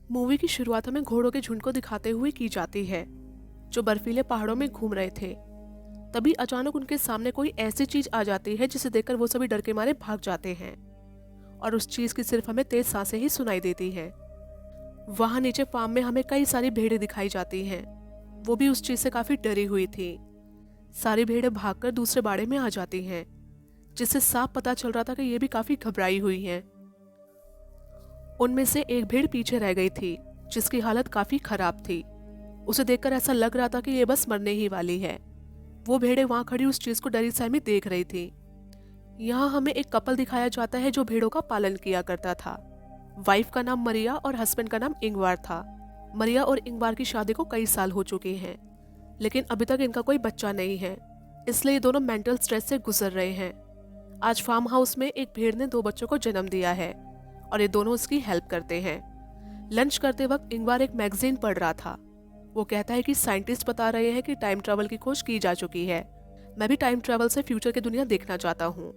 Movie की शुरुआत हमें घोड़ों के झुंड को दिखाते हुए की जाती है जो बर्फीले पहाड़ों में घूम रहे थे। तभी अचानक उनके सामने कोई ऐसी चीज आ जाती है जिसे देखकर वो सभी डर के मारे भाग जाते हैं और उस चीज की सिर्फ हमें तेज सांसें ही सुनाई देती हैं। वहां नीचे फार्म में हमें कई सारी भेड़ें दिखाई जाती हैं। वो भी उस चीज से काफी डरी हुई थी। सारी भेड़ें भागकर दूसरे बाड़े में आ जाती हैं, जिससे साफ पता चल रहा था कि ये भी काफी घबराई हुई हैं। उनमें से एक भेड़ पीछे रह गई थी, जिसकी हालत काफी खराब थी। उसे देखकर ऐसा लग रहा था कि ये बस मरने ही वाली है। वो भेड़ें वहां खड़ी उस चीज को डरी सहमी देख रही थी। यहाँ हमें एक कपल दिखाया जाता है जो भेड़ों का पालन किया करता था। वाइफ का नाम मरिया और हस्बैंड का नाम इंगवार था। मरिया और इंगवार की शादी को कई साल हो चुके हैं, लेकिन अभी तक इनका कोई बच्चा नहीं है, इसलिए ये दोनों मेंटल स्ट्रेस से गुजर रहे हैं। आज फार्म हाउस में एक भेड़ ने 2 बच्चों को जन्म दिया है और ये दोनों उसकी हेल्प करते हैं। लंच करते वक्त इंगवार एक मैगजीन पढ़ रहा था। वो कहता है कि साइंटिस्ट बता रहे हैं कि टाइम ट्रैवल की खोज की जा चुकी है। मैं भी टाइम ट्रैवल से फ्यूचर की दुनिया देखना चाहता हूँ।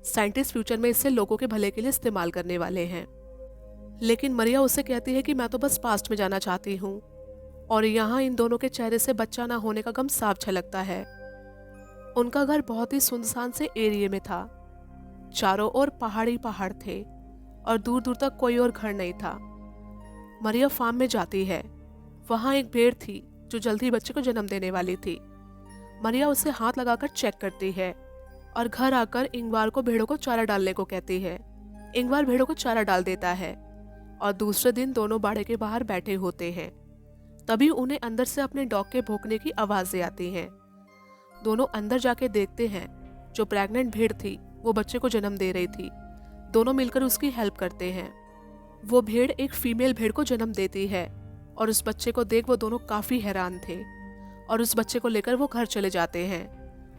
साइंटिस्ट फ्यूचर में इससे लोगों के भले के लिए इस्तेमाल करने वाले हैं। लेकिन मरिया उससे कहती है कि मैं तो बस पास्ट में जाना चाहती हूँ। और यहाँ इन दोनों के चेहरे से बच्चा ना होने का गम साफ झलकता है। उनका घर बहुत ही सुनसान से एरिया में था। चारों ओर पहाड़ी पहाड़ थे और दूर दूर तक कोई और घर नहीं था। मरिया फार्म में जाती है। वहां एक भेड़ थी जो जल्द ही बच्चे को जन्म देने वाली थी। मरिया उसे हाथ लगाकर चेक करती है और घर आकर इंगवार को भेड़ों को चारा डालने को कहती है। इंगवार भेड़ों को चारा डाल देता है और दूसरे दिन दोनों बाड़े के बाहर बैठे होते हैं। तभी उन्हें अंदर से अपने डॉग के भौंकने की आवाजें आती हैं। दोनों अंदर जाके देखते हैं। जो प्रेग्नेंट भेड़ थी वो बच्चे को जन्म दे रही थी। दोनों मिलकर उसकी हेल्प करते हैं। वो भेड़ एक फीमेल भेड़ को जन्म देती है और उस बच्चे को देख वो दोनों काफी हैरान थे और उस बच्चे को लेकर वो घर चले जाते हैं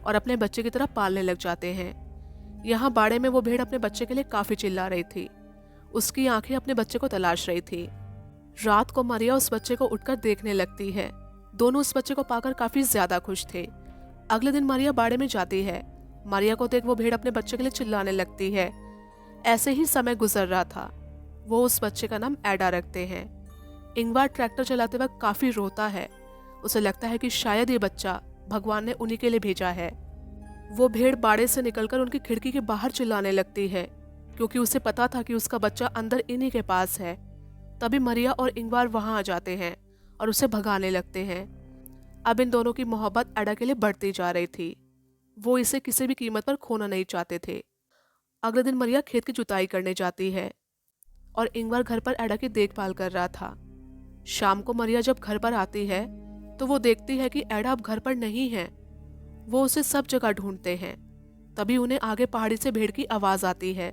और अपने बच्चे की तरह पालने लग जाते हैं। यहाँ बाड़े में वो भेड़ अपने बच्चे के लिए काफी चिल्ला रही थी। उसकी आंखें अपने बच्चे को तलाश रही थी। रात को मरिया उस बच्चे को उठकर देखने लगती है। दोनों उस बच्चे को पाकर काफी ज्यादा खुश थे। अगले दिन मरिया बाड़े में जाती है। मरिया को देख वो भेड़ अपने बच्चे के लिए चिल्लाने लगती है। ऐसे ही समय गुजर रहा था। वो उस बच्चे का नाम एडा रखते हैं। इंगवार ट्रैक्टर चलाते वक्त काफी रोता है। उसे लगता है कि शायद ये बच्चा भगवान ने उन्हीं के लिए भेजा है। वो भेड़ बाड़े से निकलकर उनकी खिड़की के बाहर चिल्लाने लगती है, क्योंकि उसे पता था कि उसका बच्चा अंदर इन्हीं के पास है। तभी मरिया और इंगवार वहां आ जाते हैं और उसे भगाने लगते हैं। अब इन दोनों की मोहब्बत एडा के लिए बढ़ती जा रही थी। वो इसे किसी भी कीमत पर खोना नहीं चाहते थे। अगले दिन मरिया खेत की जुताई करने जाती है और इंगवार घर पर एडा की देखभाल कर रहा था। शाम को मरिया जब घर पर आती है तो वो देखती है कि एडा अब घर पर नहीं है। वो उसे सब जगह ढूंढते हैं। तभी उन्हें आगे पहाड़ी से भेड़ की आवाज आती है।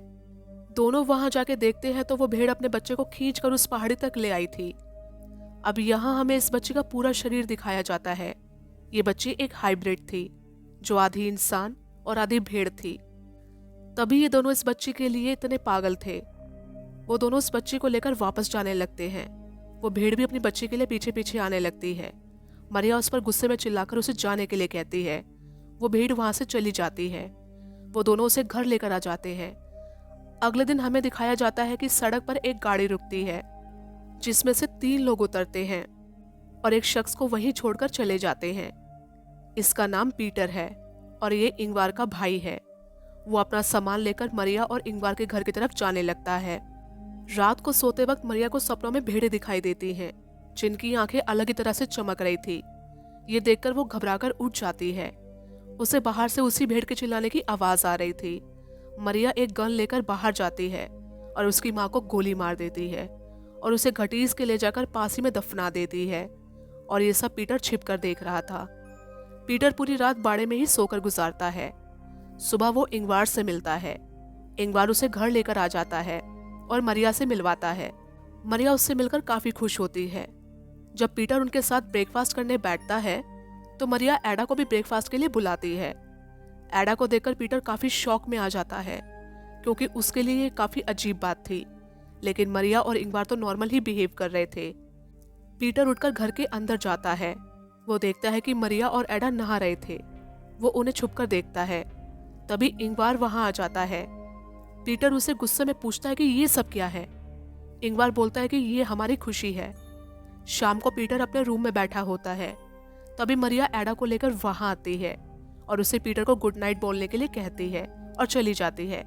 दोनों वहां जाके देखते हैं तो वो भेड़ अपने बच्चे को खींचकर उस पहाड़ी तक ले आई थी। अब यहाँ हमें इस बच्चे का पूरा शरीर दिखाया जाता है। ये बच्ची एक हाइब्रिड थी जो आधी इंसान और आधी भेड़ थी। तभी ये दोनों इस बच्ची के लिए इतने पागल थे। वो दोनों इस बच्ची को लेकर वापस जाने लगते हैं। वो भेड़ भी अपनी बच्ची के लिए पीछे पीछे आने लगती है। मरिया उस पर गुस्से में चिल्लाकर उसे जाने के लिए कहती है। वो भेड़ वहां से चली जाती है। वो दोनों उसे घर लेकर आ जाते हैं। अगले दिन हमें दिखाया जाता है कि सड़क पर एक गाड़ी रुकती है, जिसमें से 3 लोग उतरते हैं और एक शख्स को वहीं छोड़कर चले जाते हैं। इसका नाम पीटर है और ये इंगवार का भाई है। वो अपना सामान लेकर मरिया और इंगवार के घर की तरफ जाने लगता है। रात को सोते वक्त मरिया को सपनों में भेड़ें दिखाई देती हैं, जिनकी आंखें अलग ही तरह से चमक रही थी। ये देखकर वो घबराकर उठ जाती है। उसे बाहर से उसी भेड़ के चिल्लाने की आवाज आ रही थी। मरिया एक गन लेकर बाहर जाती है और उसकी माँ को गोली मार देती है और उसे घटीस के ले जाकर पास ही में दफना देती है। और ये सब पीटर छिप कर देख रहा था। पीटर पूरी रात बाड़े में ही सोकर गुजारता है। सुबह वो इंगवार से मिलता है। इंगवार उसे घर लेकर आ जाता है और मरिया से मिलवाता है। मरिया उससे मिलकर काफी खुश होती है। जब पीटर उनके साथ ब्रेकफास्ट करने बैठता है तो मरिया एडा को भी ब्रेकफास्ट के लिए बुलाती है। एडा को देखकर पीटर काफी शॉक में आ जाता है, क्योंकि उसके लिए ये काफी अजीब बात थी। लेकिन मरिया और इंगवार तो नॉर्मल ही बिहेव कर रहे थे। पीटर उठकर घर के अंदर जाता है। वो देखता है कि मरिया और एडा नहा रहे थे। वो उन्हें छुपकर देखता है। तभी इंगवार वहां आ जाता है। पीटर उसे गुस्से में पूछता है कि ये सब क्या है। इंगवार बोलता है कि ये हमारी खुशी है। शाम को पीटर अपने रूम में बैठा होता है। तभी मरिया एडा को लेकर वहां आती है और उसे पीटर को गुड नाइट बोलने के लिए कहती है और चली जाती है।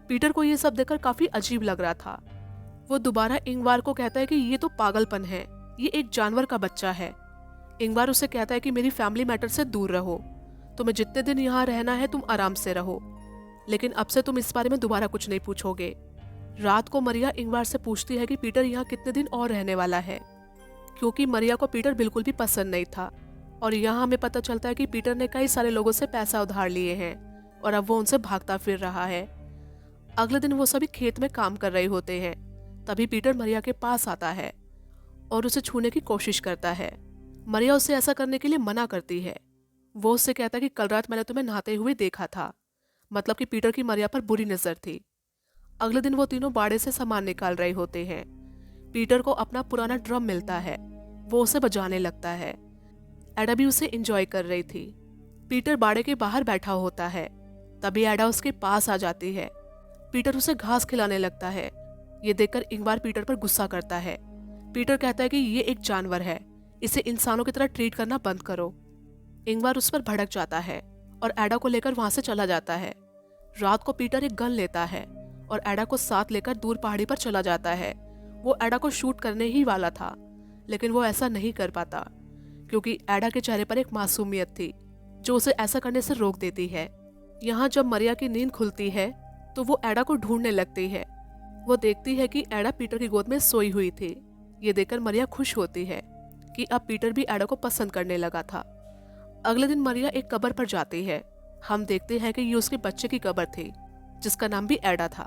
पीटर को ये सब देखकर काफी अजीब लग रहा था। वो दोबारा इंगवार को कहता है कि ये तो पागलपन है, ये एक जानवर का बच्चा है। इंगवार उसे कहता है कि मेरी फैमिली मैटर से दूर रहो, तुम्हें जितने दिन यहाँ रहना है तुम आराम से रहो, लेकिन अब से तुम इस बारे में दोबारा कुछ नहीं पूछोगे। रात को मरिया इंगवार से पूछती है कि पीटर यहाँ कितने दिन और रहने वाला है, क्योंकि मरिया को पीटर बिल्कुल भी पसंद नहीं था। और यहाँ हमें पता चलता है कि पीटर ने कई सारे लोगों से पैसा उधार लिए हैं और अब वो उनसे भागता फिर रहा है। अगले दिन वो सभी खेत में काम कर रहे होते हैं। तभी पीटर मरिया के पास आता है और उसे छूने की कोशिश करता है। मरिया उसे ऐसा करने के लिए मना करती है। वो उससे कहता है कि कल रात मैंने तुम्हें नहाते हुए देखा था, मतलब कि पीटर की मरिया पर बुरी नजर थी। अगले दिन वो तीनों बाड़े से सामान निकाल रहे होते हैं। पीटर को अपना पुराना ड्रम मिलता है, वो उसे बजाने लगता है। एडा भी उसे एंजॉय कर रही थी। पीटर बाड़े के बाहर बैठा होता है। तभी एडा उसके पास आ जाती है। पीटर उसे घास खिलाने लगता है। ये देखकर इंगवार पीटर पर गुस्सा करता है। पीटर कहता है कि ये एक जानवर है, इसे इंसानों की तरह ट्रीट करना बंद करो। इंगवार उस पर भड़क जाता है और एडा को लेकर वहां से चला जाता है। रात को पीटर एक गन लेता है और एडा को साथ लेकर दूर पहाड़ी पर चला जाता है। वो एडा को शूट करने ही वाला था, लेकिन वो ऐसा नहीं कर पाता क्योंकि एडा के चेहरे पर एक मासूमियत थी जो उसे ऐसा करने से रोक देती है। यहाँ जब मरिया की नींद खुलती है तो वो एडा को ढूंढने लगती है। वो देखती है कि एडा पीटर की गोद में सोई हुई थी। ये देखकर मरिया खुश होती है कि अब पीटर भी एडा को पसंद करने लगा था। अगले दिन मरिया एक कब्र पर जाती है। हम देखते हैं कि ये उसके बच्चे की कब्र थी जिसका नाम भी एडा था।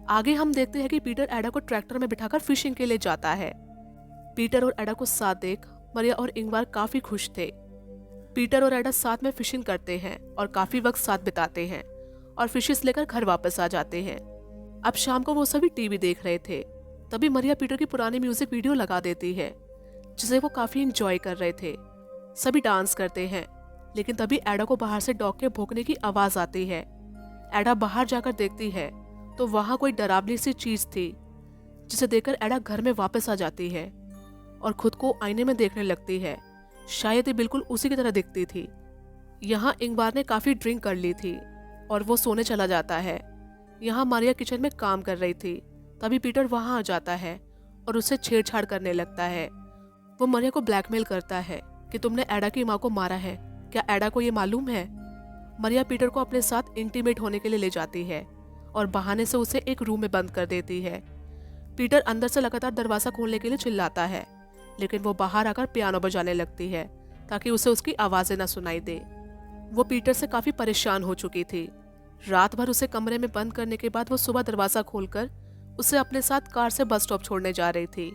आगे हम देखते हैं कि पीटर एडा को ट्रैक्टर में बिठाकर फिशिंग के लिए जाता है। पीटर और एडा को साथ देख मरिया और इंगवार काफी खुश थे। पीटर और एडा साथ में फिशिंग करते हैं और काफी वक्त साथ बिताते हैं और फिशेस लेकर घर वापस आ जाते हैं। अब शाम को वो सभी टीवी देख रहे थे। तभी मरिया पीटर की पुरानी म्यूजिक वीडियो लगा देती है जिसे वो काफी एंजॉय कर रहे थे। सभी डांस करते हैं, लेकिन तभी एडा को बाहर से डॉग के भौंकने की आवाज आती है। एडा बाहर जाकर देखती है तो वहां कोई डरावनी सी चीज थी, जिसे देखकर एडा घर में वापस आ जाती है और खुद को आईने में देखने लगती है। शायद ये बिल्कुल उसी की तरह दिखती थी। यहाँ इंगवार ने काफी ड्रिंक कर ली थी और वो सोने चला जाता है। यहाँ मारिया किचन में काम कर रही थी। तभी पीटर वहां आ जाता है और उससे छेड़छाड़ करने लगता है। वो मारिया को ब्लैकमेल करता है कि तुमने एडा की माँ को मारा है, क्या एडा को ये मालूम है? मारिया पीटर को अपने साथ इंटीमेट होने के लिए ले जाती है और बहाने से उसे एक रूम में बंद कर देती है। पीटर अंदर से लगातार दरवाजा खोलने के लिए चिल्लाता है, लेकिन वो बाहर आकर पियानो बजाने लगती है ताकि उसे उसकी आवाजें न सुनाई दे। वो पीटर से काफी परेशान हो चुकी थी। रात भर उसे कमरे में बंद करने के बाद वो सुबह दरवाजा खोलकर उसे अपने साथ कार से बस स्टॉप छोड़ने जा रही थी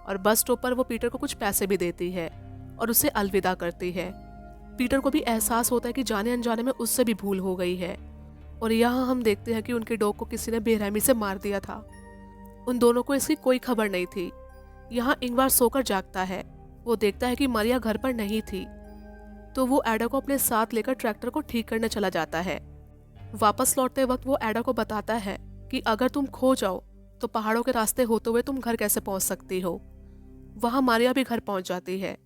और बस स्टॉप पर वो पीटर को कुछ पैसे भी देती है और उसे अलविदा करती है। पीटर को भी एहसास होता है कि जाने अनजाने में उससे भी भूल हो गई है और यहाँ हम देखते हैं कि उनके डॉग को किसी ने बेरहमी से मार दिया था। उन दोनों को इसकी कोई खबर नहीं थी। यहाँ इंगवार सोकर जागता है। वो देखता है कि मारिया घर पर नहीं थी, तो वो एडा को अपने साथ लेकर ट्रैक्टर को ठीक करने चला जाता है। वापस लौटते वक्त वो एडा को बताता है कि अगर तुम खो जाओ तो पहाड़ों के रास्ते होते हुए तुम घर कैसे पहुंच सकती हो। वहां मारिया भी घर पहुंच जाती है।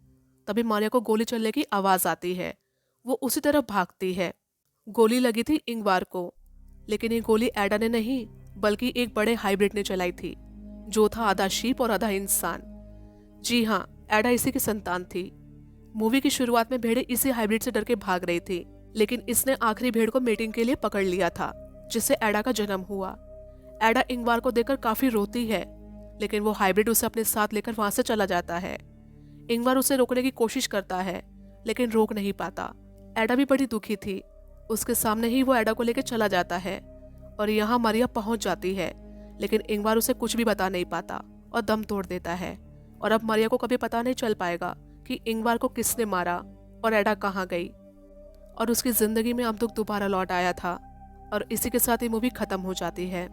तभी मारिया को गोली चलने की आवाज आती है। वो उसी तरफ भागती है। गोली लगी थी इंगवार को, लेकिन ये गोली एडा ने नहीं बल्कि एक बड़े हाइब्रिड ने चलाई थी जो था आधा शीप और आधा इंसान। जी हाँ, एडा इसी की संतान थी। मूवी की शुरुआत में भेड़ें इसी हाइब्रिड से डर के भाग रही थी, लेकिन इसने आखिरी भेड़ को मीटिंग के लिए पकड़ लिया था, जिससे एडा का जन्म हुआ। एडा इंगवार को देखकर काफी रोती है, लेकिन वो हाइब्रिड उसे अपने साथ लेकर वहां से चला जाता है। इंगवार उसे रोकने की कोशिश करता है, लेकिन रोक नहीं पाता। एडा भी बड़ी दुखी थी। उसके सामने ही वो एडा को लेकर चला जाता है और यहाँ मारिया पहुंच जाती है, लेकिन इंगवार उसे कुछ भी बता नहीं पाता और दम तोड़ देता है। और अब मारिया को कभी पता नहीं चल पाएगा कि इंगवार को किसने मारा और एडा कहाँ गई। और उसकी जिंदगी में अब दुख दोबारा लौट आया था और इसी के साथ ये मूवी खत्म हो जाती है।